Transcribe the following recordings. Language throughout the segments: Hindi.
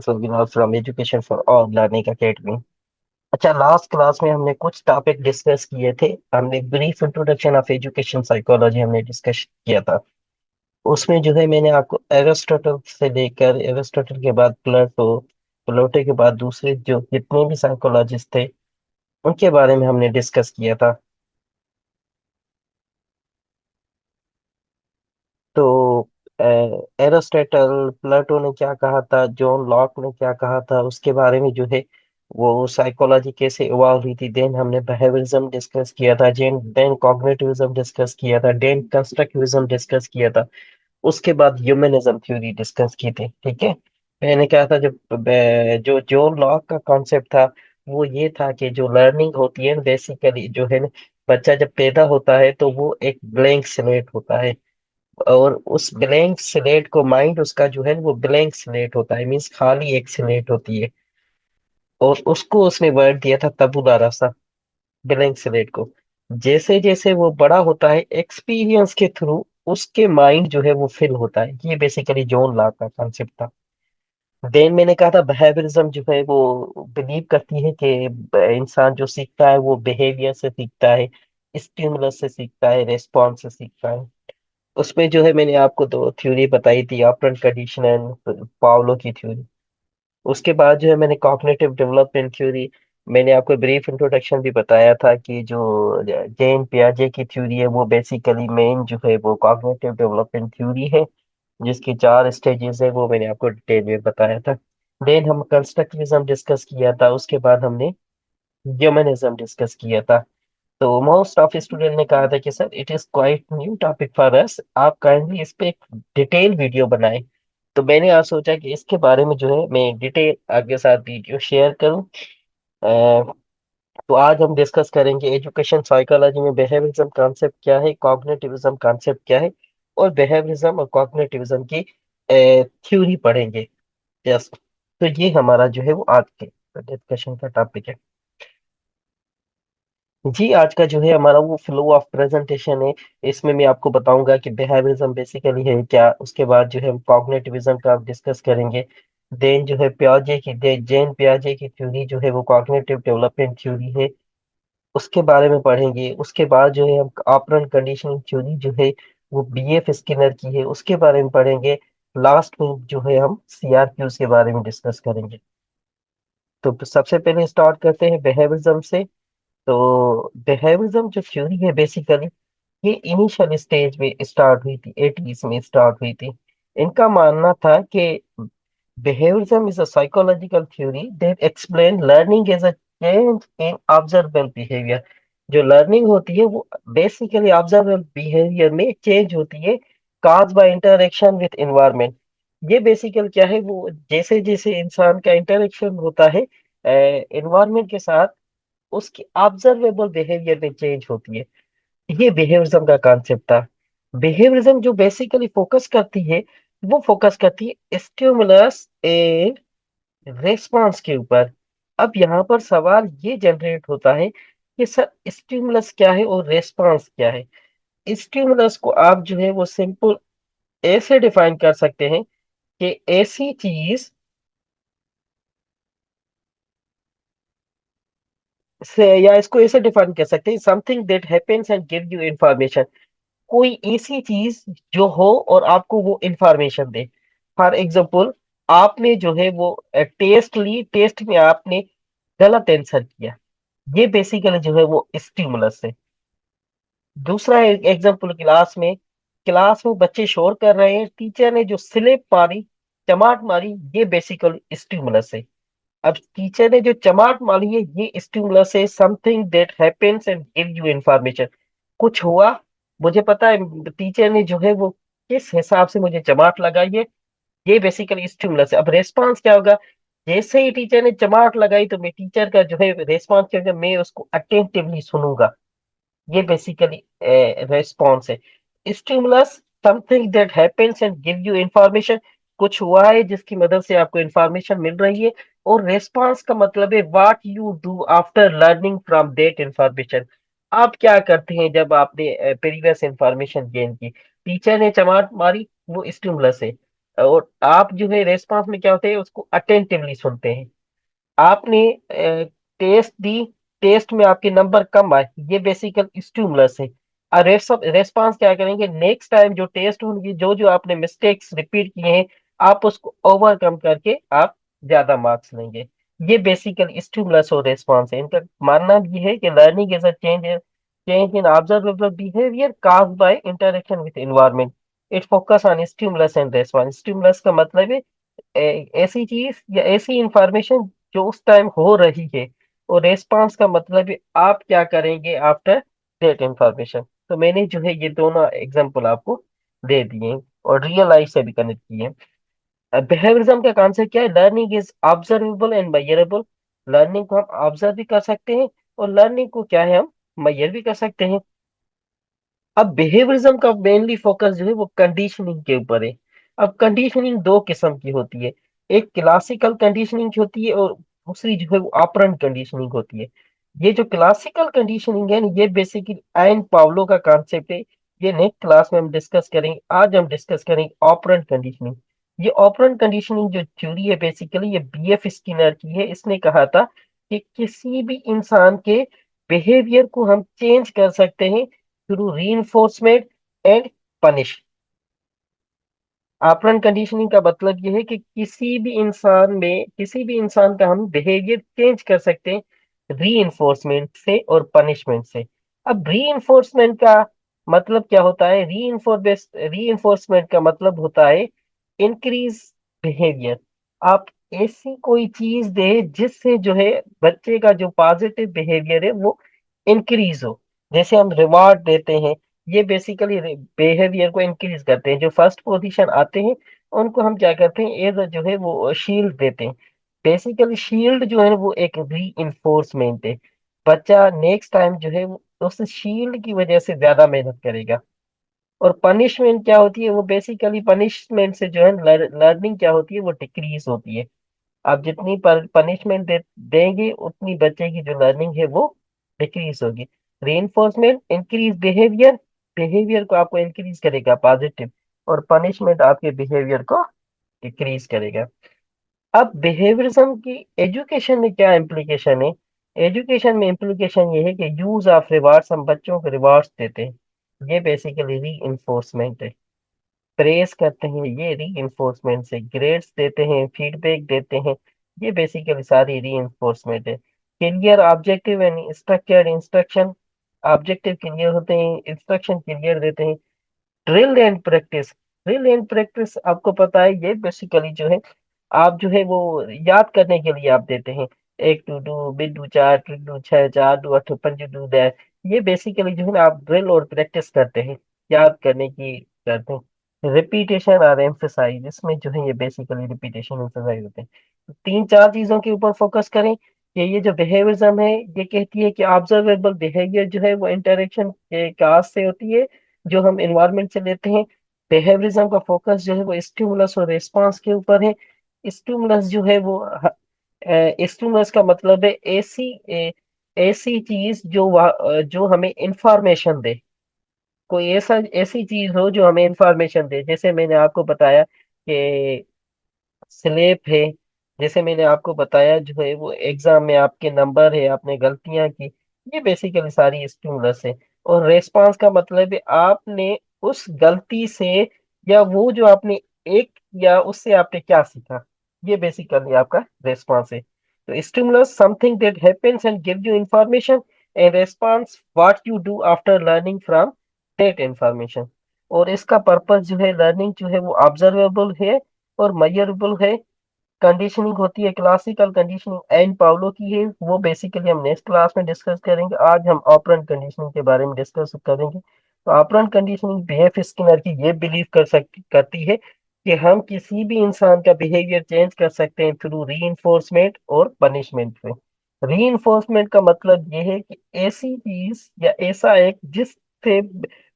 From education for all learning academy. अच्छा, लास्ट क्लास में हमने कुछ टॉपिक डिस्कस किए थे। हमने brief introduction of education psychology हमने डिस्कस किया था। उसमें जो है मैंने आपको एरिस्टोटल से लेकर एरिस्टोटल के बाद प्लेटो, प्लेटो के बाद दूसरे जो जितने भी साइकोलॉजिस्ट थे उनके बारे में हमने डिस्कस किया था। तो एरिस्टोटल, प्लेटो ने क्या कहा था, जॉन लॉक ने क्या कहा था, उसके बारे में जो है वो साइकोलॉजी कैसे इवॉल्व हुई थी। देन हमने बिहेवियरिज्म डिस्कस किया था, देन कॉग्निटिविज्म डिस्कस किया था, देन कंस्ट्रक्टिविज्म डिस्कस किया था। उसके बाद ह्यूमनिज्म थ्योरी डिस्कस की थी। ठीक है। मैंने कहा था जो जॉन लॉक का कॉन्सेप्ट था वो ये था कि जो लर्निंग होती है बेसिकली जो है ना, बच्चा जब पैदा होता है तो वो एक ब्लैंक स्लेट होता है। और उस ब्लैंक स्लेट को माइंड उसका जो है वो ब्लैंक स्लेट होता है, मीन्स खाली एक स्लेट होती है। और उसको उसने वर्ड दिया था तबुला रासा, ब्लैंक स्लेट को। जैसे जैसे वो बड़ा होता है एक्सपीरियंस के थ्रू उसके माइंड जो है वो फिल होता है। ये बेसिकली जॉन लॉक का कॉन्सेप्ट था। देन मैंने कहा था बिहेवियरिज्म जो है वो बिलीव करती है कि इंसान जो सीखता है वो बिहेवियर से सीखता है, स्टिमुलस से सीखता है, रेस्पॉन्स से सीखता है। उसमें जो है मैंने आपको दो थ्योरी बताई थी, ऑपरेंट कंडीशन एंड पावलो की थ्योरी। उसके बाद जो है मैंने कॉग्निटिव डेवलपमेंट थ्योरी, मैंने आपको ब्रीफ इंट्रोडक्शन भी बताया था कि जो जेन पियाजे की थ्योरी है वो बेसिकली मेन जो है वो कॉग्निटिव डेवलपमेंट थ्योरी है, जिसकी चार स्टेजेस है, वो मैंने आपको डिटेल में बताया था। देन हम कंस्ट्रक्टिविज्म डिस्कस किया था, उसके बाद हमने ह्यूमनिज्म डिस्कस किया था। तो मोस्ट ऑफ स्टूडेंट ने कहा था कि sir it is quite new topic for us, आप काइंडली इस पे एक डिटेल वीडियो बनाएं। तो मैंने आज सोचा कि इसके बारे में जो है मैं डिटेल आपके साथ वीडियो शेयर करूं। तो आज हम डिस्कस करेंगे एजुकेशन साइकोलॉजी में बिहेवियरिज्म कॉन्सेप्ट क्या है, कॉग्निटिविज्म कॉन्सेप्ट क्या है, और बिहेवियरिज्म और कॉग्निटिविज्म की थ्योरी पढ़ेंगे। यस। तो ये हमारा जो है वो आज के डिस्कशन का टॉपिक है। जी, आज का जो है हमारा वो फ्लो ऑफ प्रेजेंटेशन है। इसमें मैं आपको बताऊंगा कि बिहेवियरिज्म बेसिकली है क्या, उसके बाद जो है हम कॉग्निटिविज्म का डिस्कस करेंगे। देन जो है जेन पियाजे की थ्योरी जो है वो कॉग्निटिव डेवलपमेंट थ्योरी है, उसके बारे में पढ़ेंगे। उसके बाद जो है हम ऑपरेंट कंडीशनिंग थ्योरी जो है वो बीएफ स्किनर की है, उसके बारे में पढ़ेंगे। लास्ट में जो है हम सीआरक्यूज के बारे में डिस्कस करेंगे। तो सबसे पहले स्टार्ट करते हैं बिहेवियरिज्म से। तो बिहेवियरिज्म जो थ्योरी है बेसिकली ये इनिशियल स्टेज में स्टार्ट हुई थी, 80s में स्टार्ट हुई थी। इनका मानना था कि behaviorism is a psychological theory that explain learning as a change in observable behavior। जो लर्निंग होती है वो बेसिकली ऑब्जर्वेबल बिहेवियर में चेंज होती है, cause by interaction with environment. ये बेसिकल क्या है, वो जैसे जैसे इंसान का इंटरेक्शन होता है एनवायरनमेंट के साथ, उसकी ऑब्जर्वेबल बिहेवियर में चेंज होती है। ये बिहेवियरिज्म का कॉन्सेप्ट था। बिहेवियरिज्म जो बेसिकली फोकस करती है वो फोकस करती है स्टिमुलस एंड रेस्पॉन्स के ऊपर। अब यहाँ पर सवाल ये जनरेट होता है कि सर स्टिमुलस क्या है और रेस्पॉन्स क्या है। स्टिमुलस को आप जो है वो सिंपल ऐसे डिफाइन कर सकते हैं कि ऐसी चीज से, या इसको ऐसे डिफाइन कर सकते हैं, something that happens and give you information. कोई ऐसी चीज जो हो और आपको वो इंफॉर्मेशन दे। फॉर एग्जाम्पल, आपने जो है वो टेस्ट ली, टेस्ट में आपने गलत आंसर किया, ये बेसिकली जो है वो स्टिमुलस है। दूसरा एग्जाम्पल, क्लास में बच्चे शोर कर रहे हैं, टीचर ने जो स्लिप मारी, चमाट मारी, ये बेसिकली स्टिमुलस है। अब टीचर ने जो चमाट मारी है ये स्टिमुलस है, something that happens and give you information. कुछ हुआ, मुझे पता है टीचर ने जो है वो किस हिसाब से मुझे चमाट लगाई है, ये बेसिकली स्टिमुलस है। अब रेस्पॉन्स क्या होगा, जैसे ही टीचर ने चमाट लगाई तो मैं टीचर का जो है रेस्पॉन्स क्या होगा, मैं उसको अटेंटिवली सुनूंगा। ये बेसिकली रेस्पॉन्स है। Stimulus, something that happens and give you information, कुछ हुआ है जिसकी मदद से आपको इंफॉर्मेशन मिल रही है। और रेस्पॉन्स का मतलब है what you do after learning from that information. आप क्या करते हैं जब आपने प्रीवियस इंफॉर्मेशन गेन की। टीचर ने चमाट मारी, वो स्टिमुलस है। और आप जो है रेस्पॉन्स में क्या होते हैं, उसको अटेंटिवली सुनते हैं। आपने टेस्ट दी, टेस्ट में आपके नंबर कम आए, ये बेसिकल स्टिमुलस है। और रेस्पॉन्स क्या करेंगे, नेक्स्ट टाइम जो टेस्ट होंगे, जो जो आपने मिस्टेक्स रिपीट किए हैं, आप उसको ओवरकम करके आप ज्यादा मार्क्स लेंगे। ये बेसिकल स्टिमुलस और रेस्पॉन्स है। इनका मानना ये है कि learning is a change in observable behaviour caused by interaction with environment. It focus on stimulus and response. Stimulus का मतलब है ऐसी चीज या ऐसी इंफॉर्मेशन जो उस टाइम हो रही है, और रेस्पॉन्स का मतलब है आप क्या करेंगे आफ्टर दैट इंफॉर्मेशन। तो मैंने जो है ये दोनों एग्जांपल आपको दे दिए हैं, और रियल लाइफ से भी कनेक्ट किए। बिहेवियरिज्म का कॉन्सेप्ट क्या है, learning is observable and measurable. Learning को हम ऑब्जर्व भी कर सकते हैं, और लर्निंग को क्या है, हम मेजर भी कर सकते हैं। अब बिहेवियरिज्म का मेनली फोकस जो है वो कंडीशनिंग के ऊपर है। अब कंडीशनिंग दो किस्म की होती है, एक क्लासिकल कंडीशनिंग होती है, और दूसरी जो है वो ऑपरेंट कंडीशनिंग होती है। ये जो क्लासिकल कंडीशनिंग है ना, ये बेसिकली एन पावलो का कॉन्सेप्ट है। ये नेक्स्ट क्लास में हम डिस्कस करेंगे। आज हम डिस्कस करेंगे ऑपरेंट कंडीशनिंग। ये ऑपरेंट कंडीशनिंग जो थ्योरी है, बेसिकली ये बीएफ स्किनर की है। इसने कहा था कि किसी भी इंसान के बिहेवियर को हम चेंज कर सकते हैं through reinforcement and punish. Operant conditioning का मतलब यह है कि किसी भी इंसान का हम बिहेवियर चेंज कर सकते हैं री से और पनिशमेंट से। अब री का मतलब क्या होता है, री का मतलब होता है इंक्रीज बिहेवियर। आप ऐसी कोई चीज दे जिससे जो है बच्चे का जो पॉजिटिव बिहेवियर है वो इंक्रीज हो। जैसे हम रिवॉर्ड देते हैं, ये बेसिकली बिहेवियर को इंक्रीज करते हैं। जो फर्स्ट पोजीशन आते हैं उनको हम क्या करते हैं, एज जो है वो शील्ड देते हैं। बेसिकली शील्ड जो है वो एक री है। बच्चा नेक्स्ट टाइम जो है वो उस शील्ड की वजह से ज्यादा मेहनत करेगा। और पनिशमेंट क्या होती है, वो बेसिकली पनिशमेंट से जो है लर्निंग क्या होती है, वो डिक्रीज होती है। आप जितनी पनिशमेंट देंगे उतनी बच्चे की जो लर्निंग है वो डिक्रीज होगी। रीइंफोर्समेंट इंक्रीज बिहेवियर, बिहेवियर को आपको इंक्रीज करेगा पॉजिटिव, और पनिशमेंट आपके बिहेवियर को डिक्रीज करेगा। अब बिहेवियरिज्म की एजुकेशन में क्या इम्प्लीकेशन है, एजुकेशन में इम्प्लीकेशन ये है कि यूज ऑफ रिवार्ड्स, हम बच्चों को रिवार्ड्स देते हैं, ये बेसिकली री है। प्रेस करते हैं, ये री से ग्रेड्स देते हैं, फीडबैक देते हैं, ये बेसिकली सारी री है। Clear objective and structured instruction, objective clear होते हैं, इंस्ट्रक्शन क्लियर देते हैं। ड्रिल एंड प्रैक्टिस आपको पता है, ये बेसिकली जो है आप जो है वो याद करने के लिए आप देते हैं। एक टू डू, बिन डू चार, ट्रिक डू छह, चार डू अठ, पंज डू दैट। ये बेसिकली जो है ना आप ड्रिल और प्रैक्टिस करते हैं, याद करने की करते हैं। रिपीटेशन और एम्फेसाइज, इसमें जो है ये बेसिकली रिपीटेशन एम्फेसाइज होते हैं। तो तीन चार चीजों के ऊपर फोकस करें कि ये जो बिहेवियरिज्म है, ये कहती है कि ऑब्जर्वेबल बिहेवियर जो है वो इंटरेक्शन के काज से होती है, जो हम इन्वायरमेंट से लेते हैं। बिहेवियरिज्म का फोकस जो है वो स्टिमुलस और रिस्पांस के ऊपर है। स्टिमुलस जो है वो स्टिमुलस का मतलब है ऐसी चीज जो जो हमें इंफॉर्मेशन दे। कोई ऐसी चीज हो जो हमें इंफॉर्मेशन दे, जैसे मैंने आपको बताया कि स्लेप है। जैसे मैंने आपको बताया जो है वो एग्जाम में आपके नंबर है, आपने गलतियां की, ये बेसिकली सारी स्टिमुलस है। और रेस्पॉन्स का मतलब है आपने उस गलती से, या वो जो आपने एक, या उससे आपने क्या सीखा, ये बेसिकली आपका रेस्पॉन्स है। तो stimulus something that happens and give you information, and response what you do after learning from that information. और इसका पर्पस जो है, लर्निंग जो है वो ऑब्जर्वेबल है और मेजरेबल है। कंडीशनिंग होती है क्लासिकल कंडीशनिंग एन पाउलो की है, वो बेसिकली हम नेक्स्ट क्लास में डिस्कस करेंगे। आज हम ऑपरेंट कंडीशनिंग के बारे में डिस्कस करेंगे। तो ऑपरेंट कंडीशनिंग बीएफ स्किनर की ये बिलीव करती है कि हम किसी भी इंसान का बिहेवियर चेंज कर सकते हैं थ्रू री और पनिशमेंट से। री का मतलब ये है कि ऐसी चीज या ऐसा एक जिससे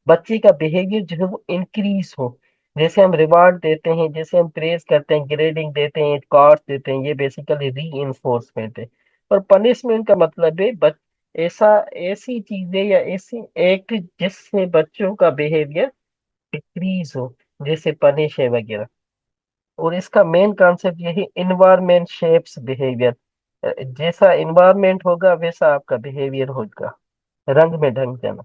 बच्चे का बिहेवियर जो है वो इंक्रीज हो। जैसे हम रिवार्ड देते हैं, जैसे हम प्रेज करते हैं, ग्रेडिंग देते हैं, कार्ड्स देते हैं, ये बेसिकली री है। और पनिशमेंट का मतलब है ऐसा ऐसी चीजें या ऐसी एक्ट जिससे बच्चों का बिहेवियर डिक्रीज हो, जैसे पनिश है वगैरह। और इसका मेन कॉन्सेप्ट यही, इन्वायरमेंट शेप्स बिहेवियर। जैसा इन्वायरमेंट होगा वैसा आपका बिहेवियर होगा, रंग में ढंग जाना।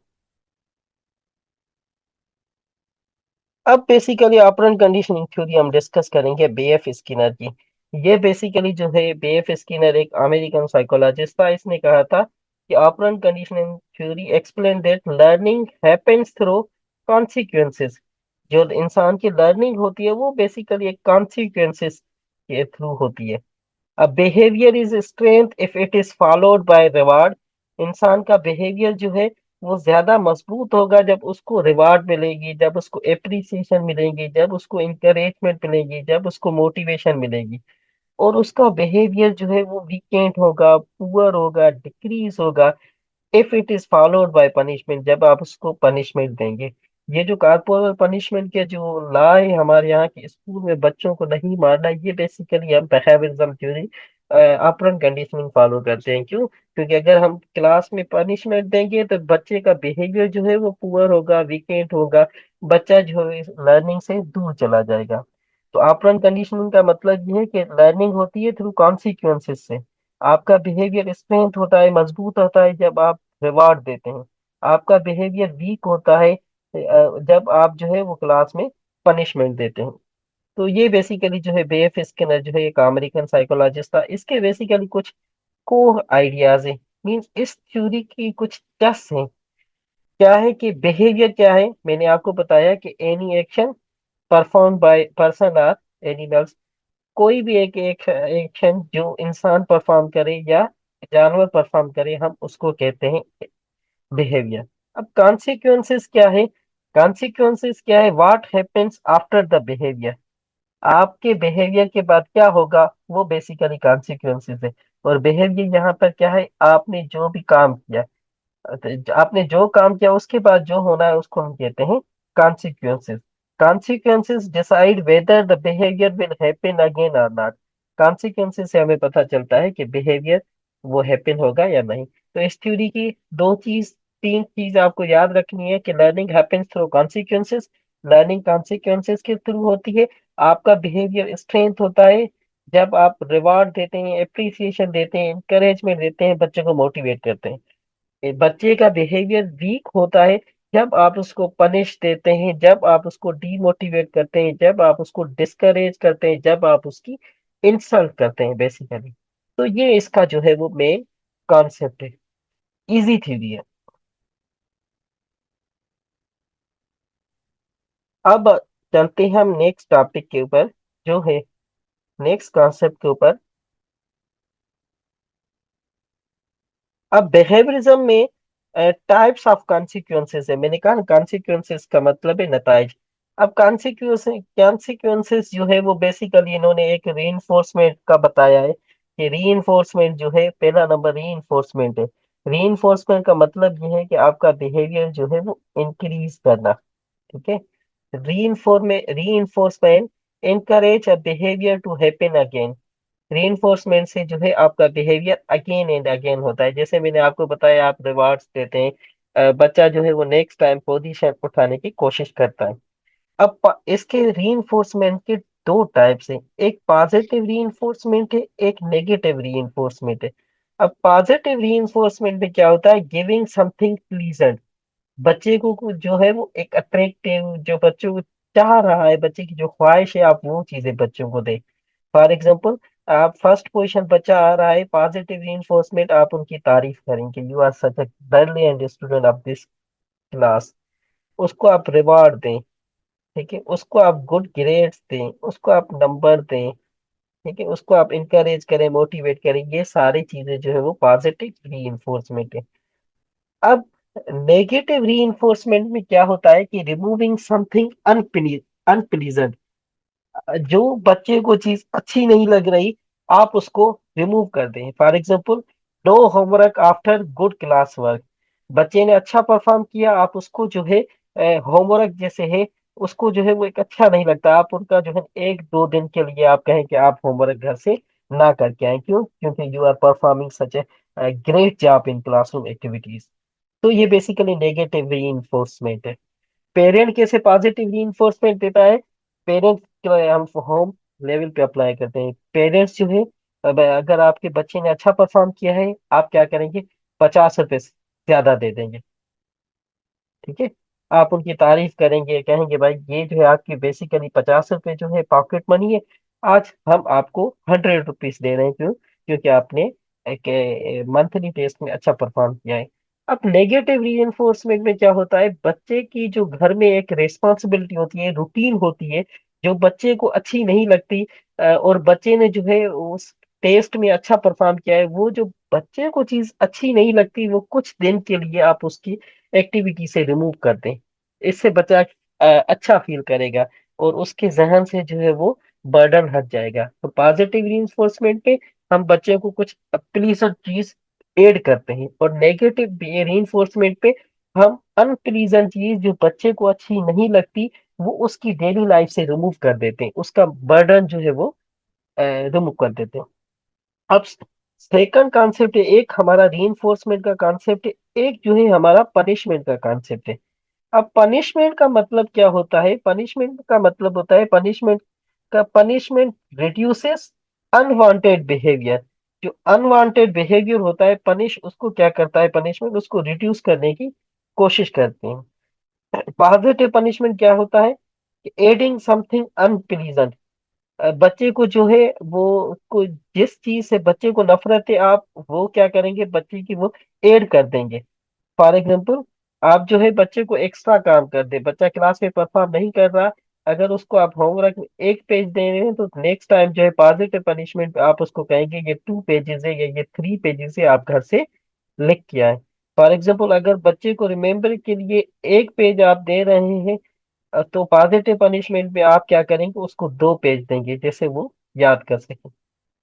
अब बेसिकली ऑपरेंट कंडीशनिंग थ्योरी हम डिस्कस करेंगे बीएफ स्किनर की। ये बेसिकली जो है, बीएफ स्किनर एक अमेरिकन साइकोलॉजिस्ट था। इसने कहा था कि operant conditioning theory explain that learning happens through consequences. जो इंसान की लर्निंग होती है वो बेसिकली एक कॉन्सिक्वेंसेस के थ्रू होती है। अब behaviour is strength if it is followed by reward. इंसान का बिहेवियर जो है वो ज्यादा मजबूत होगा जब उसको रिवार्ड मिलेगी, जब उसको एप्रिसिएशन मिलेगी, जब उसको इंकरेजमेंट मिलेगी, जब उसको मोटिवेशन मिलेगी। और उसका बिहेवियर जो है वो वीकेंड होगा, पुअर होगा, डिक्रीज होगा if it is followed by punishment, जब आप उसको पनिशमेंट देंगे। ये जो कॉर्पोरल पनिशमेंट के जो लॉ है हमारे यहाँ के स्कूल में, बच्चों को नहीं मारना, ये बेसिकली हम behaviourism theory operant conditioning follow करते हैं। क्यों? क्योंकि अगर हम क्लास में पनिशमेंट देंगे तो बच्चे का बिहेवियर जो है वो पुअर होगा, वीकेंड होगा, बच्चा जो है लर्निंग से दूर चला जाएगा। तो ऑपरेंट कंडीशनिंग का मतलब ये है कि लर्निंग होती है थ्रू कॉन्सिक्वेंसेस से। आपका बिहेवियर स्ट्रेंथ होता है, मजबूत होता है जब आप रिवार्ड देते हैं। आपका बिहेवियर वीक होता है जब आप जो है वो क्लास में पनिशमेंट देते हैं। तो ये बेसिकली जो है बेफ स्किनर जो है एक अमेरिकन साइकोलॉजिस्ट था। इसके बेसिकली कुछ कोर आइडियाज है, मीन्स इस थ्योरी की कुछ टेस्ट हैं। क्या है कि बिहेवियर क्या है, मैंने आपको बताया कि any action perform by person or animals. कोई भी एक एक्शन जो इंसान परफॉर्म करे या जानवर परफॉर्म करे, हम उसको कहते हैं बिहेवियर। अब कॉन्सिक्वेंसेस क्या है? कॉन्सिक्वेंसेस क्या है? What happens after the behaviour. आपके बिहेवियर के बाद क्या होगा, वो बेसिकली कॉन्सिक्वेंसेस है। और बिहेवियर यहाँ पर क्या है? आपने जो भी काम किया, आपने जो काम किया उसके बाद जो होना है उसको हम कहते हैं consequences. Consequences decide whether the behaviour will happen again और नॉट। कॉन्सिक्वेंसेस से हमें पता चलता है कि बिहेवियर वो हैपन होगा या नहीं। तो इस थ्योरी की दो चीज, तीन चीज आपको याद रखनी है कि learning happens through consequences, learning consequences के थ्रू होती है। आपका बिहेवियर स्ट्रेंथ होता है जब आप रिवार्ड देते हैं, एप्रिसिएशन देते हैं, इंकरेजमेंट देते हैं, बच्चों को मोटिवेट करते हैं। बच्चे का बिहेवियर वीक होता है जब आप उसको पनिश देते हैं, जब आप उसको डीमोटिवेट करते हैं, जब आप उसको डिस्करेज करते हैं, जब आप उसकी इंसल्ट करते हैं बेसिकली। तो ये इसका जो है वो मेन कॉन्सेप्ट है। इजी थ्योरी है। अब चलते हैं हम नेक्स्ट टॉपिक के ऊपर, जो है नेक्स्ट कॉन्सेप्ट के ऊपर। अब बिहेवियरिज्म में टाइप्स ऑफ कॉन्सिक्वेंसेस है। मैंने कहा ना, कॉन्सिक्वेंसेस का मतलब है नताइज। अब कॉन्सिक्वेंसेस जो है वो बेसिकली इन्होंने एक रीइंफोर्समेंट का बताया है कि रीइंफोर्समेंट जो है, पहला नंबर रीइंफोर्समेंट है। रीइंफोर्समेंट का मतलब ये है कि आपका बिहेवियर जो है वो इंक्रीज करना। ठीक है। Reinforcement encourage a behavior to happen again। Reinforcement से जो है आपका बिहेवियर अगेन एंड अगेन होता है। जैसे मैंने आपको बताया, आप रिवार्ड्स देते हैं, बच्चा जो है वो नेक्स्ट टाइम पोजीशन उठाने की कोशिश करता है। अब इसके रीइंफोर्समेंट के दो टाइप्स हैं, एक पॉजिटिव रीइंफोर्समेंट है, एक नेगेटिव रीइंफोर्समेंट है। अब पॉजिटिव रीइंफोर्समेंट में क्या होता है? Giving something pleasant. बच्चे को जो है वो एक अट्रैक्टिव, जो बच्चों को चाह रहा है, बच्चे की जो ख्वाहिश है, आप वो चीजें बच्चों को दें। फॉर एग्जाम्पल, आप फर्स्ट पोजीशन बच्चा आ रहा है, पॉजिटिव रीइंफोर्समेंट, आप उनकी तारीफ करेंगे, you are such a brilliant student of this class. उसको आप रिवार्ड दें। ठीक है। उसको आप गुड ग्रेड्स दें, उसको आप नंबर दें। ठीक है। उसको आप इंकरेज करें, मोटिवेट करें। ये सारी चीजें जो है वो पॉजिटिव रीइंफोर्समेंट है। अब नेगेटिव रीइंफोर्समेंट में क्या होता है कि रिमूविंग समथिंग अनप्लीजेंट। जो बच्चे को चीज अच्छी नहीं लग रही, आप उसको रिमूव कर दें। For example, no homework after good class work. बच्चे ने अच्छा परफॉर्म किया, आप उसको जो है होमवर्क जैसे है, उसको जो है वो एक अच्छा नहीं लगता, आप उनका जो है एक दो दिन के लिए आप कहें कि आप होमवर्क घर से ना करके आए। क्यों? क्योंकि you are performing such a great job in classroom activities. तो ये बेसिकली नेगेटिव रीइंफोर्समेंट है। पेरेंट कैसे पॉजिटिव रीइंफोर्समेंट देता है? पेरेंट हम होम लेवल पे अप्लाई करते हैं। पेरेंट्स जो है, अब अगर आपके बच्चे ने अच्छा परफॉर्म किया है, आप क्या करेंगे, 50 रुपए ज्यादा दे देंगे। ठीक है। आप उनकी तारीफ करेंगे, कहेंगे भाई ये जो है आपकी बेसिकली 50 रुपए जो है पॉकेट मनी है, आज हम आपको 100 रुपीज दे रहे हैं। क्यों? क्योंकि आपने एक मंथली टेस्ट में अच्छा परफॉर्म किया है। अब नेगेटिव रीइंफोर्समेंट में क्या होता है, बच्चे की जो घर में एक रिस्पॉन्सिबिलिटी होती है, रूटीन होती है, जो बच्चे को अच्छी नहीं लगती, और बच्चे ने जो है उस टेस्ट में अच्छा परफॉर्म किया है, वो जो बच्चे को चीज अच्छी नहीं लगती, वो कुछ दिन के लिए आप उसकी एक्टिविटी से रिमूव कर दें। इससे बच्चा अच्छा फील करेगा, और उसके जहन से जो है वो बर्डन हट जाएगा। तो पॉजिटिव रीइंफोर्समेंट पे हम बच्चे को कुछ प्लीजेंट चीज ऐड करते हैं, और नेगेटिव रीइंफोर्समेंट पे हम अनप्लीजेंट चीज जो बच्चे को अच्छी नहीं लगती, वो उसकी डेली लाइफ से रिमूव कर देते हैं, उसका बर्डन जो है वो रिमूव कर देते हैं। अब सेकंड कॉन्सेप्ट है, एक हमारा रीइंफोर्समेंट का कॉन्सेप्ट है, एक जो है हमारा पनिशमेंट का कॉन्सेप्ट है। अब पनिशमेंट का मतलब क्या होता है, पनिशमेंट का मतलब होता है, पनिशमेंट रिड्यूसेस अनवांटेड बिहेवियर। जो अनवांटेड बिहेवियर होता है, पनिश उसको क्या करता है, पनिशमेंट उसको रिड्यूस करने की कोशिश करते हैं। पॉजिटिव पनिशमेंट क्या होता है, एडिंग समथिंग अनप्लीजेंट। बच्चे को जो है वो को जिस चीज से बच्चे को नफरत है, आप वो क्या करेंगे, बच्चे की वो ऐड कर देंगे। फॉर एग्जाम्पल, आप जो है बच्चे को एक्स्ट्रा काम कर दे, बच्चा क्लास में परफॉर्म नहीं कर रहा, अगर उसको आप होमवर्क में एक पेज दे रहे हैं, तो नेक्स्ट टाइम जो है पॉजिटिव पनिशमेंट आप उसको कहेंगे ये 2 पेजेस है, या ये 3 पेजेस है, आप घर से लिख के आए। फॉर एग्जाम्पल, अगर बच्चे को रिमेम्बर के लिए एक पेज आप दे रहे हैं, तो पॉजिटिव पनिशमेंट में आप क्या करेंगे, उसको 2 पेज देंगे, जैसे वो याद कर सके।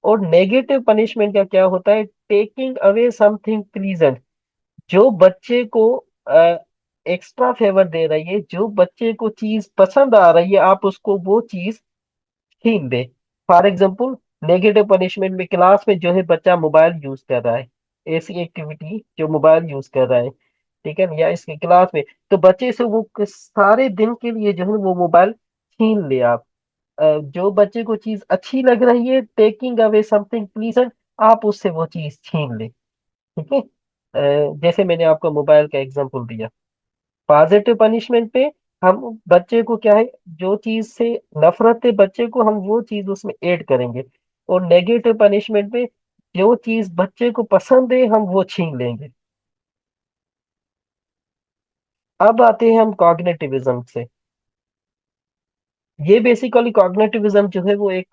और नेगेटिव पनिशमेंट का क्या होता है, टेकिंग अवे समथिंग प्लीजेंट। जो बच्चे को एक्स्ट्रा फेवर दे रही है, जो बच्चे को चीज पसंद आ रही है, आप उसको वो चीज छीन दे। फॉर एग्जाम्पल, नेगेटिव पनिशमेंट में क्लास में जो है बच्चा मोबाइल यूज कर रहा है, ऐसी एक्टिविटी जो मोबाइल यूज कर रहा है, ठीक है ना, या इसके क्लास में, तो बच्चे से वो सारे दिन के लिए जो है वो मोबाइल छीन ले आप। जो बच्चे को चीज अच्छी लग रही है, टेकिंग अवे समथिंग प्लीजेंट, आप उससे वो चीज छीन ले। ठीक है। जैसे मैंने आपको मोबाइल का एग्जांपल दिया। पॉजिटिव पनिशमेंट पे हम बच्चे को क्या है, जो चीज से नफरत है बच्चे को, हम वो चीज उसमें ऐड करेंगे। और नेगेटिव पनिशमेंट पे जो चीज बच्चे को पसंद है, हम वो छीन लेंगे। अब आते हैं हम कॉग्निटिविज्म से। ये बेसिकली कॉग्निटिविज्म जो है वो एक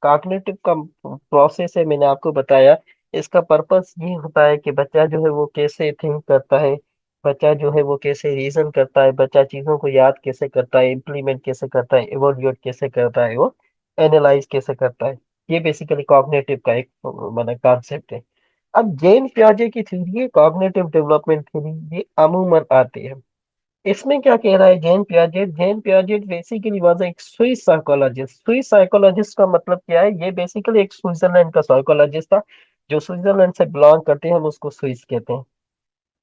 कॉग्निटिव का प्रोसेस है, मैंने आपको बताया। इसका पर्पस ये होता है कि बच्चा जो है वो कैसे थिंक करता है, बच्चा जो है वो कैसे रीजन करता है, बच्चा चीजों को याद कैसे करता है, इम्प्लीमेंट कैसे करता है, इवोल्यूट कैसे करता है, वो एनालाइज कैसे करता है। ये बेसिकली कॉग्निटिव का एक मतलब कॉन्सेप्ट है। अब जेन पियाजे की थ्योरी है, कॉग्निटिव डेवलपमेंट थ्योरी, ये अमूमन आती है। इसमें क्या कह रहा है जेन पियाजेट बेसिकली वाज एक स्विस साइकोलॉजिस्ट। स्विस साइकोलॉजिस्ट का मतलब क्या है, ये बेसिकली एक स्विट्जरलैंड का साइकोलॉजिस्ट था। जो स्विट्जरलैंड से बिलोंग करते हैं, हम उसको स्विस कहते हैं।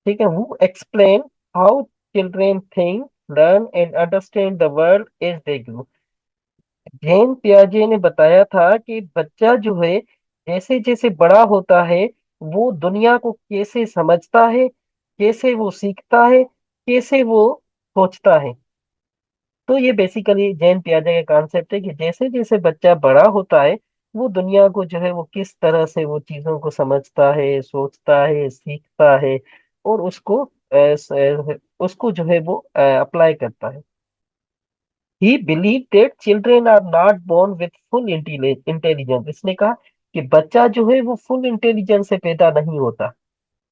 ठीक है। वो explain how children think, learn and understand the world as they grow. Jean पियाजे ने बताया था कि बच्चा जो है जैसे जैसे बड़ा होता है, वो दुनिया को कैसे समझता है, कैसे वो सीखता है, कैसे वो सोचता है। तो ये बेसिकली जैन पियाजे का कॉन्सेप्ट है कि जैसे जैसे बच्चा बड़ा होता है, वो दुनिया को जो है वो किस तरह से वो चीजों को समझता है, सोचता है, सीखता है, और उसको जो है वो अप्लाई करता है। He believe that children are not born with full intelligence. इसने कहा कि बच्चा जो है वो फुल इंटेलिजेंस से पैदा नहीं होता।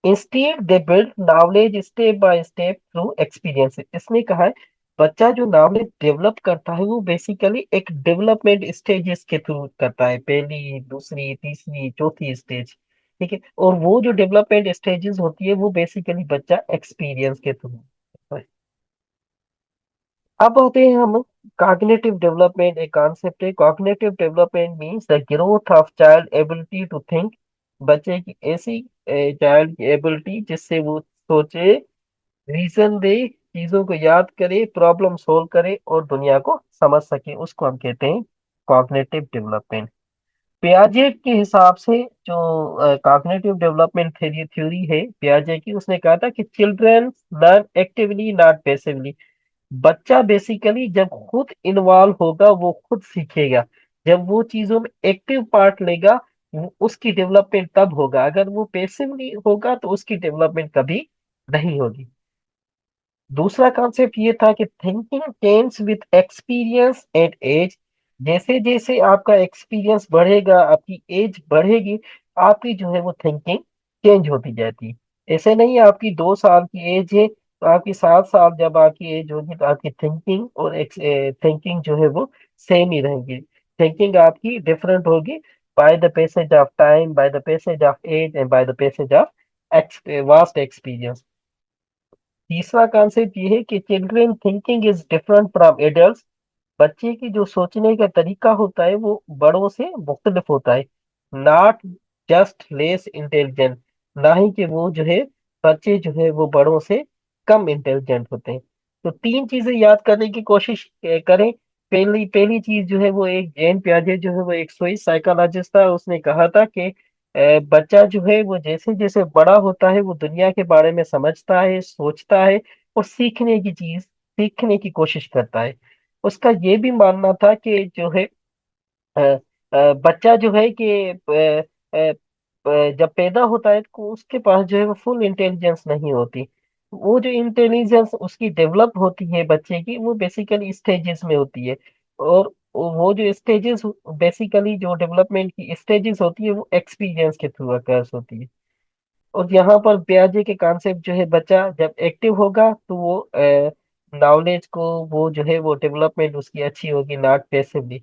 Instead they build knowledge step by step through experience. इसने कहा है बच्चा जो नॉलेज डेवलप करता है, वो बेसिकली एक डेवलपमेंट स्टेजेस के थ्रू करता है, पहली, दूसरी, तीसरी, चौथी स्टेज। ठीक है। और वो जो डेवलपमेंट स्टेजेस होती है, वो बेसिकली बच्चा एक्सपीरियंस के थ्रू। अब आते हैं हम कॉग्निटिव डेवलपमेंट, एक कॉन्सेप्ट है। Cognitive development means the growth of child ability to think. बच्चे की ऐसी चाइल्ड की एबिलिटी जिससे वो सोचे, रीजन दे, चीजों को याद करे, प्रॉब्लम सोल्व करे, और दुनिया को समझ सके, उसको हम कहते हैं कॉग्निटिव डेवलपमेंट। पियाजे के हिसाब से जो कॉग्निटिव डेवलपमेंट थ्योरी थ्योरी है पियाजे की, उसने कहा था कि children learn actively not passively. बच्चा बेसिकली जब खुद इन्वॉल्व होगा वो खुद सीखेगा। जब वो चीजों में एक्टिव पार्ट लेगा, उसकी डेवलपमेंट तब होगा। अगर वो पैसिवली होगा तो उसकी डेवलपमेंट कभी नहीं होगी। दूसरा कॉन्सेप्ट ये था कि thinking change with experience and age. जैसे जैसे आपका एक्सपीरियंस बढ़ेगा, आपकी एज बढ़ेगी, आपकी जो है वो थिंकिंग चेंज होती जाती है। ऐसे नहीं है आपकी 2 साल की एज है तो आपकी 7 साल जब आपकी एज होगी तो आपकी थिंकिंग और थिंकिंग जो है वो सेम ही रहेगी। थिंकिंग आपकी डिफरेंट होगी by the passage of time, by the passage of age and by the passage of vast experience. तीसरा कॉन्सेप्ट ये है कि children thinking is different from adult. बच्चे की जो सोचने का तरीका होता है वो बड़ों से मुख्तलिफ होता है। नॉट जस्ट लेस इंटेलिजेंट, ना ही कि वो जो है बच्चे जो है वो बड़ों से कम इंटेलिजेंट होते हैं। तो तीन चीजें याद करने की कोशिश करें। पहली पहली चीज जो है वो एक जैन पियाजे जो है वो एक स्विस साइकोलॉजिस्ट था, उसने कहा था कि बच्चा जो है वो जैसे जैसे बड़ा होता है वो दुनिया के बारे में समझता है, सोचता है और सीखने की कोशिश करता है। उसका ये भी मानना था कि जो है अ, बच्चा जो है कि जब पैदा होता है तो उसके पास जो है वो फुल इंटेलिजेंस नहीं होती। वो जो इंटेलिजेंस उसकी डेवलप होती है बच्चे की, वो बेसिकली स्टेजेस में होती है। और वो जो स्टेजेस बेसिकली जो डेवलपमेंट की स्टेजेस होती है वो एक्सपीरियंस के थ्रू अकर्स होती है। और यहाँ पर ब्याजे के कॉन्सेप्ट जो है बच्चा जब एक्टिव होगा तो वो नॉलेज को वो जो है वो डेवलपमेंट उसकी अच्छी होगी, नॉट पैसिवली।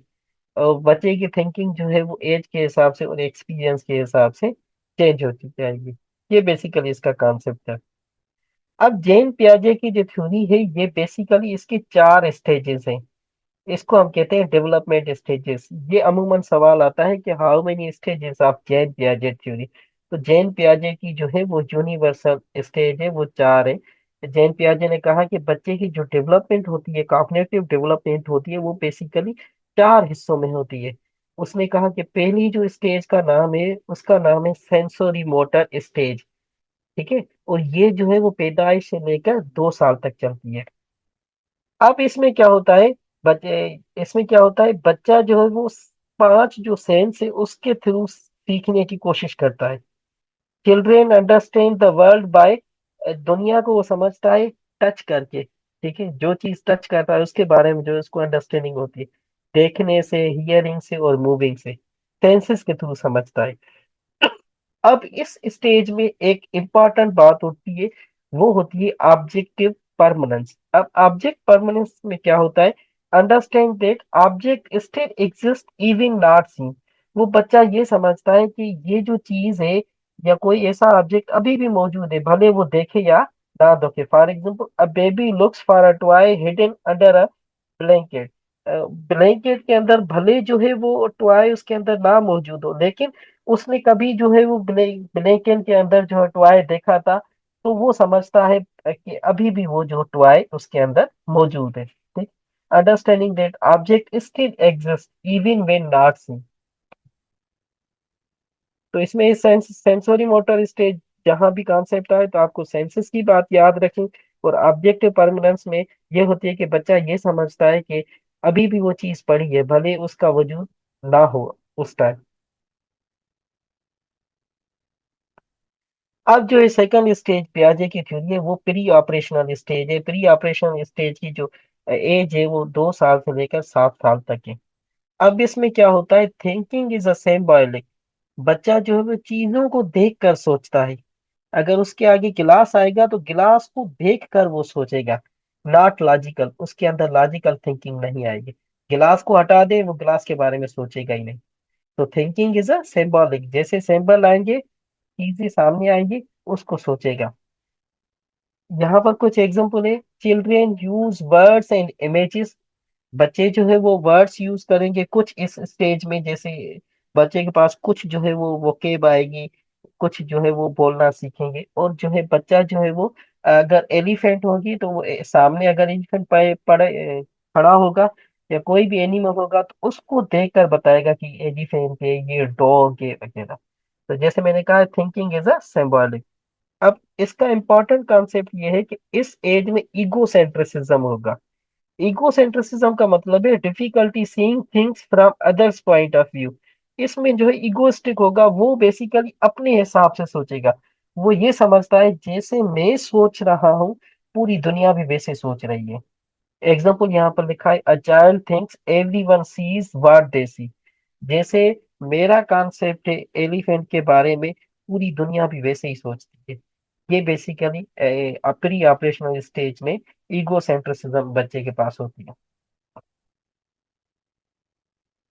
और बच्चे की थिंकिंग जो है वो एज के हिसाब से और एक्सपीरियंस के हिसाब से चेंज होती जाएगी। ये बेसिकली इसका कॉन्सेप्ट है। अब जैन पियाजे की जो थ्योरी है ये बेसिकली इसके 4 स्टेजेस हैं। इसको हम कहते हैं डेवलपमेंट स्टेजेस। ये अमूमन सवाल आता है कि how many stages of Jean पियाजे थ्योरी। तो जैन पियाजे की जो है वो यूनिवर्सल स्टेज है वो 4 है। जैन पियाजे ने कहा कि बच्चे की जो डेवलपमेंट होती है, कॉग्निटिव डेवलपमेंट होती है, वो बेसिकली 4 हिस्सों में होती है। उसने कहा कि पहली जो स्टेज का नाम है उसका नाम है सेंसोरी मोटर स्टेज। ठीक है। और ये जो है वो पैदाइश से लेकर 2 साल तक चलती है। अब इसमें क्या होता है, बच्चे इसमें क्या होता है, बच्चा जो है वो 5 जो सेंस है उसके थ्रू सीखने की कोशिश करता है। Children understand the world by, दुनिया को वो समझता है टच करके। ठीक है, जो चीज टच करता है उसके बारे में जो उसको अंडरस्टैंडिंग होती है, देखने से, हियरिंग से और मूविंग से, सेंसेस के थ्रू समझता है। अब इस स्टेज में एक इम्पॉर्टेंट बात होती है, वो होती है ऑब्जेक्टिव परमानेंस। अब ऑब्जेक्ट परमानेंस में क्या होता है, understand that object still exist even not seen. वो बच्चा ये समझता है कि ये जो चीज है या कोई ऐसा ऑब्जेक्ट अभी भी मौजूद है, भले वो देखे या ना देखे। For example, a baby looks for a toy hidden under a blanket. Blanket के अंदर भले जो है वो टॉय उसके अंदर ना मौजूद हो, लेकिन उसने कभी जो है वो ब्लैंकेट के अंदर जो है टॉय देखा था, तो वो समझता है कि अभी भी वो जो टॉय उसके अंदर मौजूद है। ठीक। Understanding that object still exist even when not seen. तो इसमें सेंसोरी मोटर स्टेज जहां भी कॉन्सेप्ट आए तो आपको सेंसेस की बात याद रखें। और ऑब्जेक्टिव परमानेंस में ये होती है कि बच्चा ये समझता है कि अभी भी वो चीज पड़ी है, भले उसका वजूद ना हो उस टाइम। अब जो है सेकंड स्टेज पियाजे की थ्योरी है वो प्री ऑपरेशनल स्टेज है। प्री ऑपरेशनल स्टेज की जो एज है वो 2 साल से लेकर 7 साल तक है। अब इसमें क्या होता है, थिंकिंग इज अ सिंबॉलिक। बच्चा जो है वो चीजों को देख कर सोचता है। अगर उसके आगे गिलास आएगा तो गिलास को देख कर वो सोचेगा, नॉट लॉजिकल। उसके अंदर लॉजिकल थिंकिंग नहीं आएगी। गिलास को हटा दे, वो गिलास के बारे में सोचेगा ही नहीं। तो थिंकिंग इज अ सिंबॉलिक, जैसे सिंबल आएंगे, चीजें सामने आएंगी, उसको सोचेगा। यहाँ पर कुछ एग्जाम्पल है, children use words and images. बच्चे जो है वो वर्ड्स यूज करेंगे कुछ इस स्टेज में, जैसे बच्चे के पास कुछ जो है वो वोकेब आएगी, कुछ जो है वो बोलना सीखेंगे। और जो है बच्चा जो है वो अगर एलिफेंट होगी तो वो सामने अगर एलिफेंट पड़े खड़ा होगा या कोई भी एनिमल होगा तो उसको देखकर बताएगा कि एलिफेंट है, ये डॉग है वगैरह। तो जैसे मैंने कहा, थिंकिंग इज अ सिंबॉलिक। अब इसका इंपॉर्टेंट कॉन्सेप्ट ये है कि इस एज में ईगोसेंट्रिसिज्म होगा। ईगोसेंट्रिसिज्म का मतलब है difficulty seeing things from others point of view. इसमें जो है इगोइस्टिक होगा, वो बेसिकली अपने हिसाब से सोचेगा। वो ये समझता है जैसे मैं सोच रहा हूँ, पूरी दुनिया भी वैसे सोच रही है। एग्जाम्पल यहाँ पर लिखा है, a child thinks everyone sees what they see. जैसे मेरा कॉन्सेप्ट है एलिफेंट के बारे में, पूरी दुनिया भी वैसे ही सोचती है। ये बेसिकली प्री ऑपरेशनल स्टेज में ईगो सेंट्रिसिज्म बच्चे के पास होती है।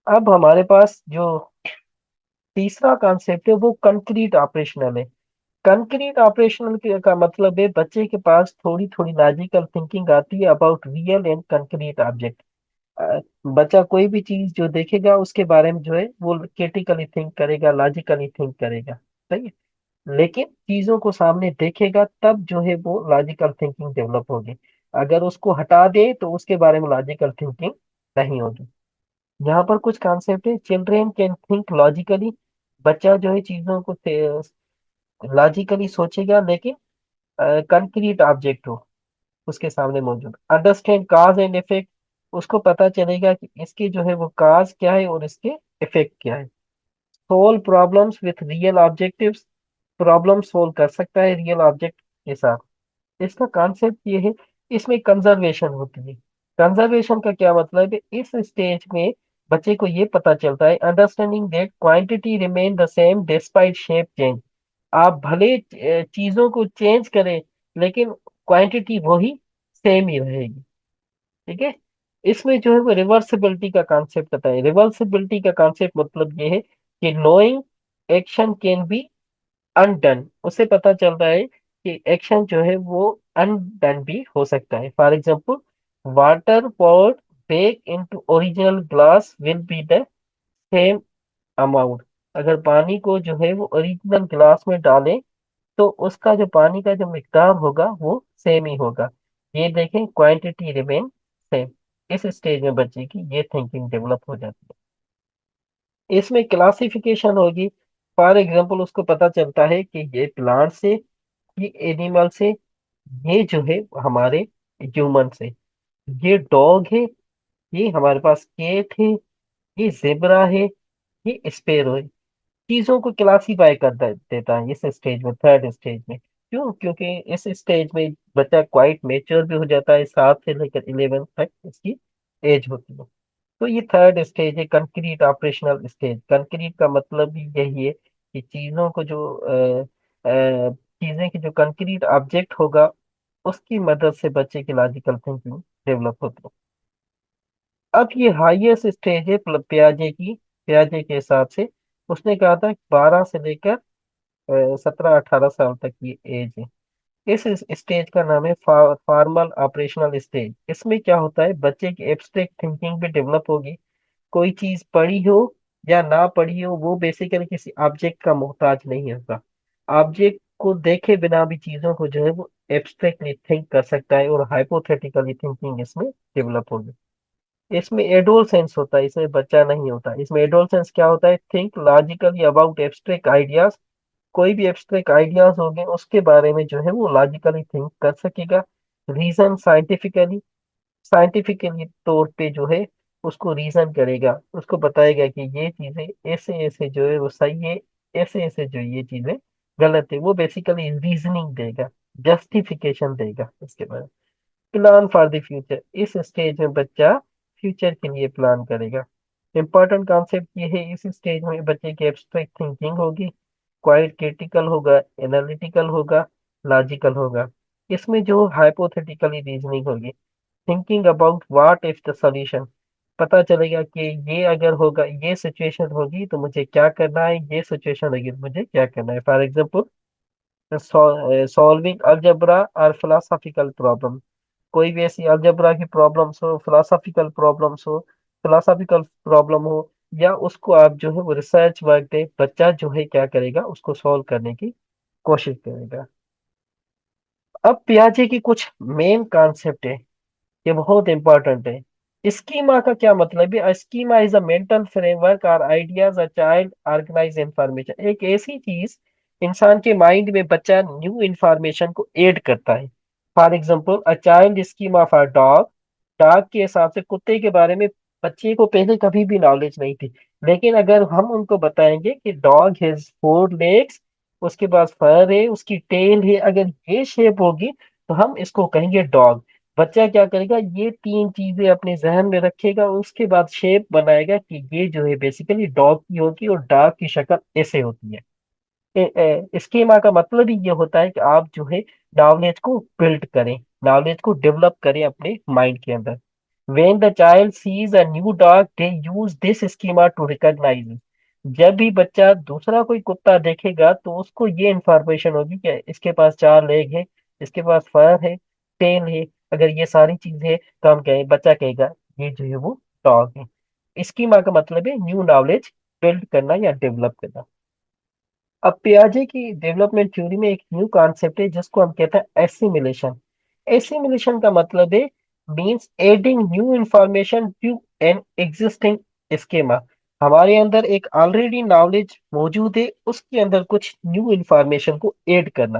अब हमारे पास जो तीसरा कॉन्सेप्ट है वो कंक्रीट ऑपरेशनल है। कंक्रीट ऑपरेशनल का मतलब है बच्चे के पास थोड़ी थोड़ी लॉजिकल थिंकिंग आती है about real and concrete object. बच्चा कोई भी चीज जो देखेगा उसके बारे में जो है वो क्रिटिकली थिंक करेगा, लॉजिकली थिंक करेगा। सही है। लेकिन चीजों को सामने देखेगा तब जो है वो लॉजिकल थिंकिंग डेवलप होगी। अगर उसको हटा दे तो उसके बारे में लॉजिकल थिंकिंग नहीं होगी। यहाँ पर कुछ कॉन्सेप्ट है, चिल्ड्रेन कैन थिंक लॉजिकली। बच्चा जो है चीजों को लॉजिकली सोचेगा, लेकिन कंक्रीट ऑब्जेक्ट हो उसके सामने मौजूद, अंडरस्टैंड काज एंड इफेक्ट। उसको पता चलेगा कि इसके जो है वो काज क्या है और इसके इफेक्ट क्या है। Solve problems with real objectives. Problem solve कर सकता है रियल ऑब्जेक्ट के साथ। इसका कॉन्सेप्ट ये है, इसमें कंजर्वेशन होती है। कंजर्वेशन का क्या मतलब है, इस स्टेज में बच्चे को ये पता चलता है, understanding that quantity remain the same despite shape change. आप भले चीजों को चेंज करें, लेकिन क्वांटिटी वही सेम ही रहेगी। ठीक है। इसमें जो है वो रिवर्सिबिलिटी का कॉन्सेप्ट आता है। रिवर्सिबिलिटी का कॉन्सेप्ट मतलब ये है कि knowing action can be undone. उसे पता चलता है कि एक्शन जो है वो अनडन भी हो सकता है। For example, water poured back into original glass will be the same amount. अगर पानी को जो है वो ओरिजिनल ग्लास में डालें तो उसका जो पानी का जो मिकदार होगा वो सेम ही होगा। ये देखें, क्वांटिटी रिमेन सेम। इस स्टेज में बच्चे की ये थिंकिंग डेवलप हो जाती है। इसमें क्लासिफिकेशन होगी। फॉर एग्जाम्पल, उसको पता चलता है कि ये प्लांट से, ये एनिमल से, ये जो है हमारे ह्यूमन से, ये डॉग है, ये हमारे पास केट है, ये जेबरा है, ये स्पेरो है। चीजों को क्लासीफाई कर देता है इस स्टेज में, थर्ड स्टेज में। क्यों? क्योंकि इस स्टेज में बच्चा क्वाइट मेच्योर भी हो जाता है, 7 से लेकर 11 तक इसकी एज होती है। तो ये थर्ड स्टेज है, कंक्रीट ऑपरेशनल स्टेज। कंक्रीट का मतलब भी यही है कि चीजों को जो चीजें की जो कंक्रीट ऑब्जेक्ट होगा उसकी मदद से बच्चे की लॉजिकल थिंकिंग डेवलप होती है। अब ये हाईएस्ट स्टेज है प्याजे की। प्याजे के हिसाब से उसने कहा था 12 से लेकर 17-18 साल तक की एज है। इस स्टेज का नाम है फॉर्मल ऑपरेशनल स्टेज। इसमें क्या होता है, बच्चे की एब्स्ट्रैक्ट थिंकिंग भी डेवलप होगी। कोई चीज पढ़ी हो या ना पढ़ी हो, वो बेसिकली किसी ऑब्जेक्ट का मोहताज नहीं होगा। ऑब्जेक्ट को देखे बिना भी चीजों को जो है वो एब्स्ट्रैक्टली थिंक कर सकता है, और हाइपोथेटिकली थिंकिंग इसमें डेवलप होगी। इसमें एडोलसेंस होता है, इसमें बच्चा नहीं होता। इसमें एडोलसेंस क्या होता है, think logically about abstract ideas. कोई भी एब्स्ट्रैक्ट आइडियाज होंगे उसके बारे में जो है वो लॉजिकली थिंक कर सकेगा। रीजन साइंटिफिकली, साइंटिफिकली तौर पे जो है उसको रीजन करेगा, उसको बताएगा कि ये चीजें ऐसे ऐसे जो है वो सही है, ऐसे ऐसे जो ये चीजें गलत है। वो बेसिकली रीजनिंग देगा, जस्टिफिकेशन देगा इसके बारे में। प्लान फॉर द फ्यूचर, इस स्टेज में बच्चा फ्यूचर के लिए प्लान करेगा। इंपॉर्टेंट कॉन्सेप्ट ये है, इस स्टेज में बच्चे की एब्स्ट्रैक्ट थिंकिंग होगी, क्वाइट क्रिटिकल होगा, एनालिटिकल होगा, लॉजिकल होगा। इसमें जो हाइपोथेटिकली रीजनिंग होगी, thinking about what if the solution. पता चलेगा कि ये अगर होगा, ये सिचुएशन होगी तो मुझे क्या करना है, ये सिचुएशन होगी तो मुझे क्या करना है। फॉर एग्जाम्पल, सॉल्विंग अलजेब्रा और फिलोसॉफिकल प्रॉब्लम। कोई भी ऐसी अलजेब्रा की प्रॉब्लम्स हो, फिलोसॉफिकल प्रॉब्लम्स हो, फिलोसॉफिकल प्रॉब्लम हो, या उसको आप जो है वो रिसर्च वर्क दे, बच्चा जो है क्या करेगा, उसको सॉल्व करने की कोशिश करेगा। अब पियाजे की कुछ मेन कॉन्सेप्ट है, ये बहुत इंपॉर्टेंट है। स्कीमा का क्या मतलब है? Schema is a mental framework और ideas a child organize information. एक ऐसी चीज इंसान के माइंड में बच्चा न्यू इंफॉर्मेशन को ऐड करता है। For example a child schema for dog. Dog के हिसाब से कुत्ते के बारे में बच्चे को पहले कभी भी नॉलेज नहीं थी। लेकिन अगर हम उनको बताएंगे कि डॉग हैज 4 लेग्स, उसके पास फर है, उसकी टेल है, अगर ये शेप होगी तो हम इसको कहेंगे डॉग। बच्चा क्या करेगा, ये 3 चीजें अपने जहन में रखेगा, उसके बाद शेप बनाएगा कि ये जो है बेसिकली डॉग की होगी और डॉग की शक्ल ऐसे होती है। स्कीमा का मतलब ही ये होता है कि आप जो है नॉलेज को बिल्ड करें, नॉलेज को डेवलप करें अपने माइंड के अंदर। When the child sees a new dog, they use this schema to recognize it. जब भी बच्चा दूसरा कोई कुत्ता देखेगा तो उसको ये इंफॉर्मेशन होगी कि इसके पास 4 लेग है, इसके पास फर है, टेल है। अगर ये सारी चीजें है तो हम कहें, बच्चा कहेगा ये जो है वो डॉग है। स्कीमा का मतलब है न्यू नॉलेज बिल्ड करना या डेवलप करना। अब पियाजे की डेवलपमेंट थ्योरी में एक न्यू कॉन्सेप्ट है जिसको हम कहते हैं एसिमिलेशन। एसिमिलेशन का मतलब है means adding new information to an existing schema. हमारे अंदर एक ऑलरेडी नॉलेज मौजूद है, उसके अंदर कुछ न्यू इंफॉर्मेशन को ऐड करना।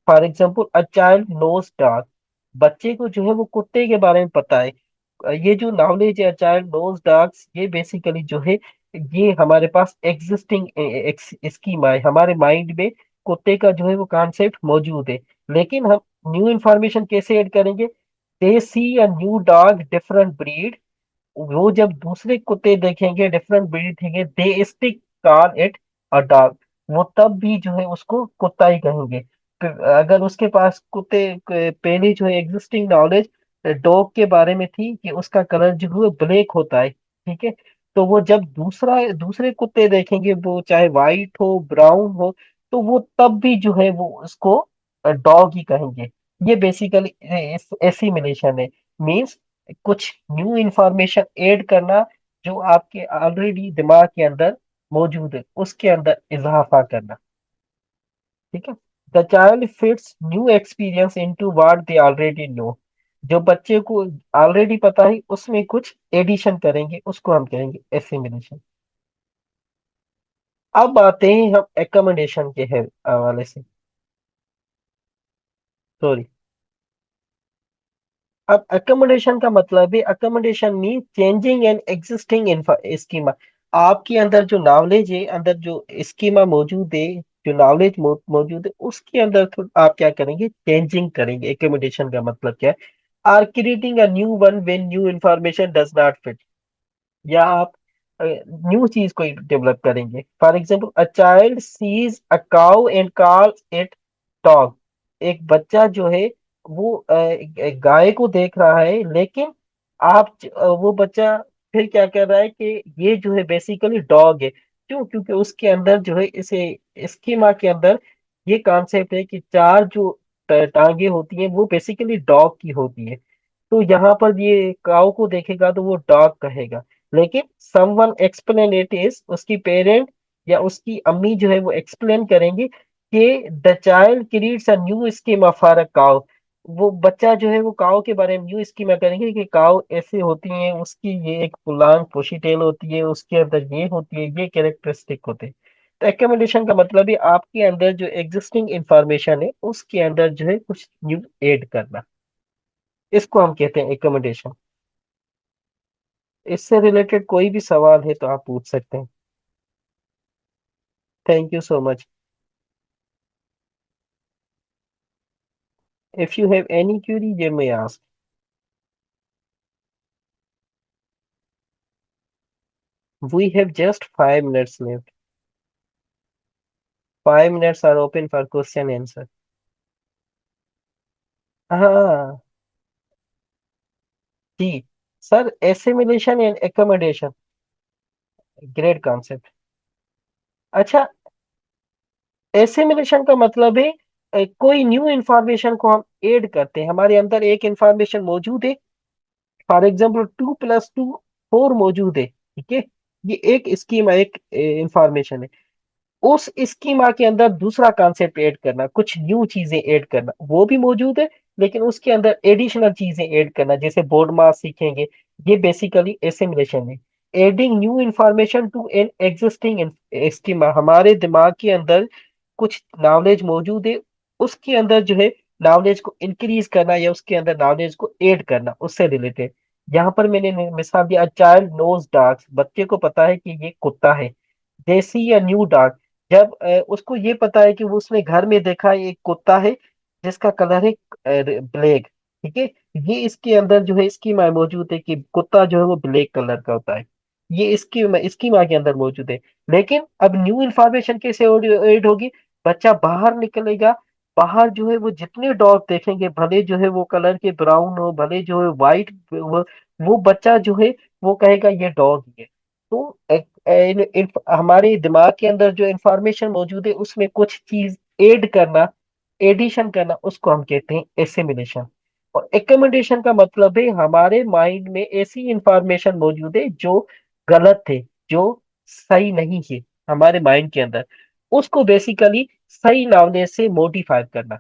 For example a child knows dog. बच्चे को जो है वो कुत्ते के बारे में पता है। ये जो नॉलेज है चाइल्ड नोज डॉग्स, ये बेसिकली जो है ये हमारे पास एग्जिस्टिंग स्कीमा है, हमारे माइंड में कुत्ते का जो है वो कॉन्सेप्ट मौजूद है। लेकिन हम न्यू इंफॉर्मेशन कैसे ऐड करेंगे? They see a new dog different breed. वो जब दूसरे कुत्ते देखेंगे डिफरेंट ब्रीड देखेंगे, they stick call it a dog. वो तब भी जो है उसको कुत्ता ही कहेंगे। अगर उसके पास पहले जो है एग्जिस्टिंग नॉलेज डॉग के बारे में थी कि उसका कलर जो है ब्लैक होता है, ठीक है, तो वो जब दूसरे कुत्ते देखेंगे, वो चाहे वाइट हो ब्राउन हो, तो वो तब भी जो है वो उसको डॉग ही कहेंगे। ये बेसिकली एसिमिलेशन है। मीन्स कुछ न्यू इंफॉर्मेशन ऐड करना जो आपके ऑलरेडी दिमाग के अंदर मौजूद है उसके अंदर इजाफा करना। ठीक है। The child fits new experience into what they already know. जो बच्चे को ऑलरेडी पता है उसमें कुछ एडिशन करेंगे, उसको हम कहेंगे एसिमिलेशन। अब आते हैं हम एकोमोडेशन के है हवाले से। सॉरी। अब अकोमोडेशन का मतलब है, accommodation mean changing N existing schema. आपके अंदर जो नॉलेज है, अंदर जो स्कीमा मौजूद है, जो नॉलेज मौजूद है, उसके अंदर आप क्या करेंगे, चेंजिंग करेंगे। एकोमोडेशन का मतलब क्या है? Or creating a new one when new information does not fit. या आप न्यू चीज को डेवलप करेंगे। For example a child sees a cow and calls it dog. एक बच्चा जो है वो गाय को देख रहा है, लेकिन वो बच्चा फिर क्या कर रहा है कि ये जो है बेसिकली डॉग है। क्यों? क्योंकि उसके अंदर जो है इसे स्कीमा के अंदर ये कॉन्सेप्ट है कि 4 जो टांगे होती हैं वो बेसिकली डॉग की होती है। तो यहाँ पर ये काऊ को देखेगा तो वो डॉग कहेगा। लेकिन समवन एक्सप्लेन इट इज, उसकी पेरेंट या उसकी अम्मी जो है वो एक्सप्लेन करेंगी कि the child creates a new schema for a cow. वो बच्चा जो है वो काऊ के बारे में न्यू स्कीमा करेंगे कि काऊ ऐसे होती है, उसकी ये एक पुलांग पोशी टेल होती है, उसके अंदर ये होती है, ये कैरेक्टरिस्टिक होते हैं। तो एकोमोडेशन का मतलब है आपके अंदर जो एग्जिस्टिंग इंफॉर्मेशन है उसके अंदर जो है कुछ न्यू ऐड करना। इसको हम कहते हैं एकोमोडेशन। इससे रिलेटेड कोई भी सवाल है तो आप पूछ सकते हैं। Thank you so much. If you have any query you may ask. We have just 5 minutes left. 5 minutes are open for question answer. हाँ जी। Sir assimilation and accommodation, great concept. अच्छा, एसिमिलेशन का मतलब है कोई न्यू इंफॉर्मेशन को हम ऐड करते हैं। हमारे अंदर एक इंफॉर्मेशन मौजूद है, फॉर एग्जाम्पल 2 + 2 4 मौजूद है, ठीक है। ये एक स्कीमा, एक इंफॉर्मेशन है। उस स्कीमा के अंदर दूसरा कॉन्सेप्ट ऐड करना, कुछ न्यू चीजें ऐड करना, वो भी मौजूद है। लेकिन उसके अंदर एडिशनल चीजें ऐड करना, जैसे बोर्ड मास सीखेंगे। ये बेसिकली एसिमिलेशन है। Adding new information to an existing schema, हमारे दिमाग के अंदर कुछ नॉलेज मौजूद है, उसके अंदर जो है नॉलेज को इंक्रीज करना या उसके अंदर नॉलेज को ऐड करना, उससे रिलेटेड। यहाँ पर मैंने मिसाल दिया, चाइल्ड नोज डॉग्स, बच्चे को पता है कि ये कुत्ता है। देसी या न्यू डॉग, जब उसको ये पता है कि वो उसने घर में देखा है एक कुत्ता है जिसका कलर है ब्लैक, ठीक है। ये इसके अंदर जो है स्कीमा मौजूद है कि कुत्ता जो है वो ब्लैक कलर का होता है। ये स्कीमा के अंदर मौजूद है। लेकिन अब न्यू इंफॉर्मेशन कैसे ऐड होगी? बच्चा बाहर निकलेगा, बाहर जो है वो जितने डॉग देखेंगे, भले जो है वो कलर के ब्राउन हो, भले जो है व्हाइट, वो बच्चा जो है वो कहेगा ये डॉग ही है। तो हमारे दिमाग के अंदर जो इंफॉर्मेशन मौजूद है उसमें कुछ चीज ऐड करना, एडिशन करना, उसको हम कहते हैं एसिमिलेशन। और एकमेंडेशन का मतलब है हमारे माइंड में ऐसी इंफॉर्मेशन मौजूद है जो गलत है, जो सही नहीं है हमारे माइंड के अंदर, उसको बेसिकली सही नॉलेज से मोडिफाई करना,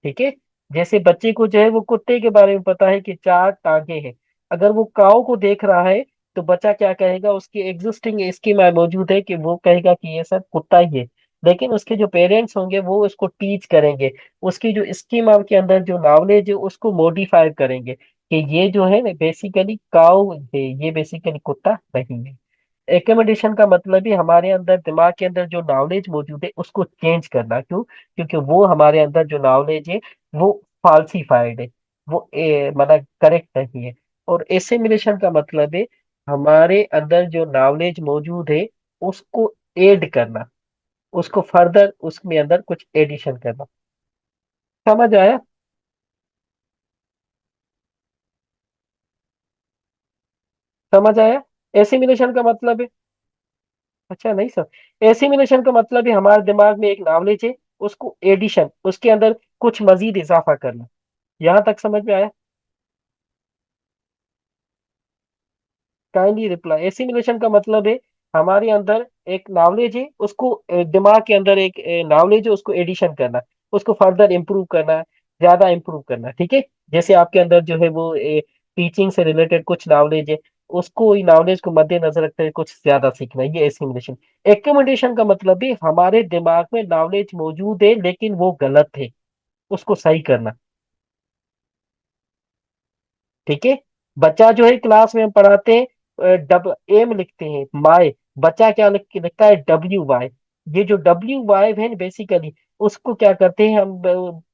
ठीक है। जैसे बच्चे को जो है वो कुत्ते के बारे में पता है कि चार टांगे हैं, अगर वो काऊ को देख रहा है तो बच्चा क्या कहेगा, उसकी एग्जिस्टिंग स्कीमा मौजूद है कि वो कहेगा कि ये सब कुत्ता ही है। लेकिन उसके जो पेरेंट्स होंगे वो उसको टीच करेंगे, उसकी जो स्कीमा के अंदर जो नॉलेज है उसको मॉडिफाई करेंगे कि ये जो है बेसिकली काऊ है, ये बेसिकली कुत्ता नहीं है। एकोमोडेशन का मतलब ही हमारे अंदर दिमाग के अंदर जो नॉलेज मौजूद है उसको चेंज करना। क्यों? क्योंकि वो हमारे अंदर जो नॉलेज है वो फाल्सिफाइड है, वो मतलब करेक्ट नहीं है। और एसिमिलेशन का मतलब है हमारे अंदर जो नॉलेज मौजूद है उसको ऐड करना, उसको फर्दर उसमें अंदर कुछ एडिशन करना। समझ आया? समझ आया? एसिमिलेशन का मतलब है, अच्छा नहीं सर, एसिमिलेशन का मतलब है हमारे दिमाग में एक नॉलेज है, उसको एडिशन, उसके अंदर कुछ मजीद इजाफा करना। यहां तक समझ में आया? Kindly reply. एसिमिलेशन का मतलब है हमारे अंदर एक नॉलेज है, उसको दिमाग के अंदर एक नॉलेज है, उसको एडिशन करना, उसको फर्दर इम्प्रूव करना, ज्यादा इम्प्रूव करना, ठीक है। जैसे आपके अंदर जो है वो टीचिंग से रिलेटेड कुछ नॉलेज है, उसको नॉलेज को मद्देनजर रखते हुए कुछ ज्यादा सीखना, ये एसिमिलेशन। एक्योमोडेशन का मतलब है हमारे दिमाग में नॉलेज मौजूद है लेकिन वो गलत है, उसको सही करना, ठीक है। बच्चा जो है क्लास में हम पढ़ाते हैं, डब एम लिखते हैं माई, बच्चा क्या लिखता है डब्ल्यू वाई। ये जो डब्ल्यू वाई है बेसिकली उसको क्या करते हैं हम,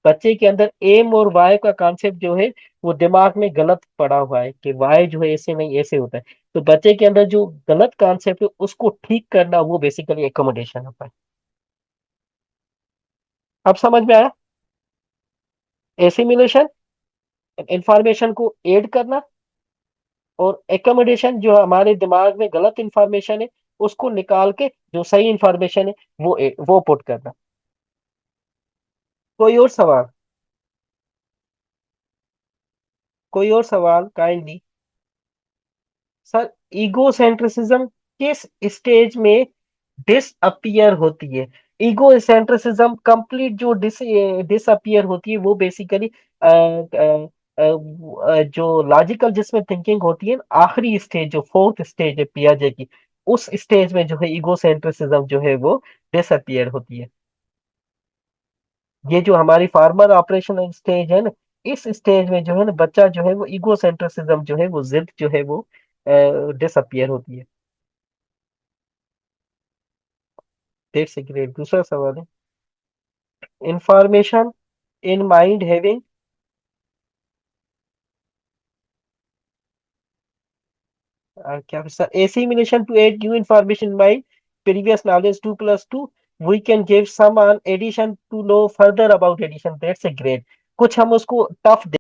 बच्चे के अंदर एम और वाई का कॉन्सेप्ट जो है वो दिमाग में गलत पड़ा हुआ है कि वाई जो है ऐसे नहीं ऐसे होता है। तो बच्चे के अंदर जो गलत कॉन्सेप्ट है उसको ठीक करना, वो बेसिकली एकोमोडेशन होता है। अब समझ में आया? एसिमिलेशन इंफॉर्मेशन को ऐड करना, और एकोमोडेशन जो हमारे दिमाग में गलत इंफॉर्मेशन है उसको निकाल के जो सही इंफॉर्मेशन है वो पुट करना। कोई और सवाल? कोई और सवाल काइंडली। सर, ईगोसेंट्रिसिज्म किस स्टेज में डिसअपियर होती है? ईगोसेंट्रिसिज्म कंप्लीट जो डिसअपियर होती है वो बेसिकली जो लॉजिकल जिसमें थिंकिंग होती है, आखिरी स्टेज जो फोर्थ स्टेज है पियाजे की, उस स्टेज में जो है ईगोसेंट्रिसिज्म जो है वो डिसअपियर होती है। ये जो हमारी फार्मर ऑपरेशन स्टेज है ना, इस स्टेज में जो है ना बच्चा जो है वो ईगोसेंट्रिसिज्म जो है वो जिद जो है वो डिसअपियर होती है। डेट से ग्रेट। दूसरा सवाल है, इंफॉर्मेशन इन माइंड हैविंग, क्या sir, assimilation to add new information mind, previous knowledge 2 + 2, we can give some on addition to know further about addition. That's a great. कुछ हम उसको टफ